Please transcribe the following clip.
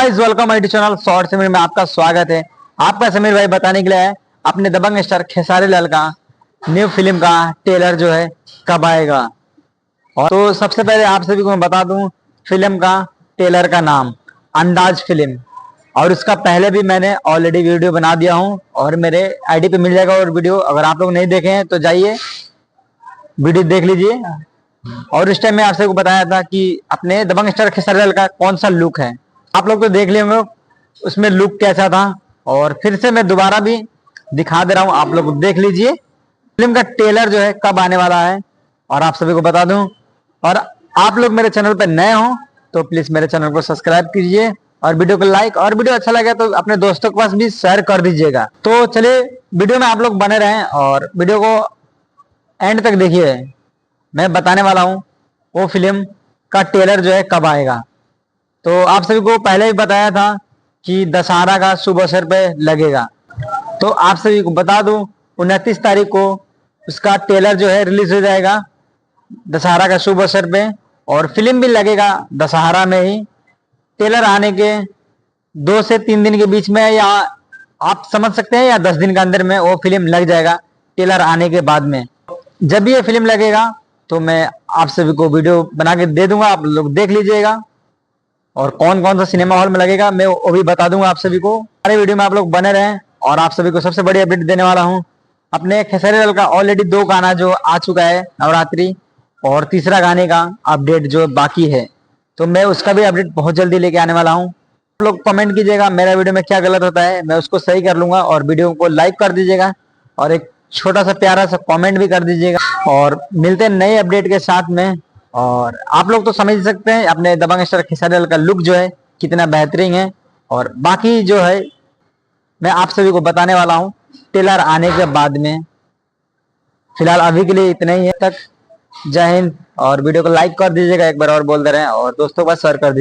Guys welcome my channel short Sameer में आपका स्वागत है। आपका समीर भाई बताने के लिए है अपने दबंग स्टार खेसारी लाल का न्यू फिल्म का ट्रेलर जो है कब आएगा। और तो सबसे पहले आप सभी को मैं बता दूं फिल्म का ट्रेलर का नाम अंदाज फिल्म, और उसका पहले भी मैंने ऑलरेडी वीडियो बना दिया हूं और मेरे आईडी पे मिल जाएगा। और वीडियो अगर आप लोग नहीं देखे हैं तो जाइए वीडियो देख लीजिए। और इस टाइम मैं आप सबको बताया था कि अपने दबंग स्टार खेसारी लाल का कौन सा लुक है, आप लोग तो देख लिए होंगे उसमें लुक कैसा था। और फिर से मैं दोबारा भी दिखा दे रहा हूं, आप लोग देख लीजिए फिल्म का ट्रेलर जो है कब आने वाला है और आप सभी को बता दूं। और आप लोग मेरे चैनल पर नए हो तो प्लीज मेरे चैनल को सब्सक्राइब कीजिए और वीडियो को लाइक, और वीडियो अच्छा लगे तो अपने दोस्तों के पास भी शेयर कर दीजिएगा। तो चलिए वीडियो में आप लोग बने रहें और वीडियो को एंड तक देखिए। मैं बताने वाला हूं वो फिल्म का ट्रेलर जो है कब आएगा। तो आप सभी को पहले ही बताया था कि दशहरा का शुभ अवसर पे लगेगा, तो आप सभी को बता दूं 29 तारीख को उसका ट्रेलर जो है रिलीज हो जाएगा दशहरा का शुभ अवसर पे, और फिल्म भी लगेगा दशहरा में ही। ट्रेलर आने के 2 से 3 दिन के बीच में, या आप समझ सकते हैं या 10 दिन के अंदर में वो फिल्म लग जाएगा ट्रेलर आने के बाद में। जब ये फिल्म लगेगा तो मैं आप सभी को वीडियो बना के दे दूंगा, आप लोग देख लीजिएगा। और कौन कौन सा सिनेमा हॉल में लगेगा मैं वो भी बता दूंगा आप सभी को। हमारे वीडियो में आप लोग बने रहें और आप सभी को सबसे बड़ी अपडेट देने वाला हूं। अपने खेसारी लाल का ऑलरेडी 2 गाना जो आ चुका है नवरात्रि, और तीसरा गाने का अपडेट जो बाकी है, तो मैं उसका भी अपडेट बहुत जल्दी लेके आने वाला हूँ। आप लोग कमेंट कीजिएगा मेरा वीडियो में क्या गलत होता है, मैं उसको सही कर लूंगा। और वीडियो को लाइक कर दीजिएगा और एक छोटा सा प्यारा सा कमेंट भी कर दीजिएगा। और मिलते हैं नए अपडेट के साथ में। और आप लोग तो समझ सकते हैं अपने दबंग स्टार खेसारी लाल का लुक जो है कितना बेहतरीन है। और बाकी जो है मैं आप सभी को बताने वाला हूं ट्रेलर आने के बाद में। फिलहाल अभी के लिए इतना ही है तक। जय हिंद। और वीडियो को लाइक कर दीजिएगा, एक बार और बोल दे रहे हैं, और दोस्तों के पास शेयर कर दीजिए।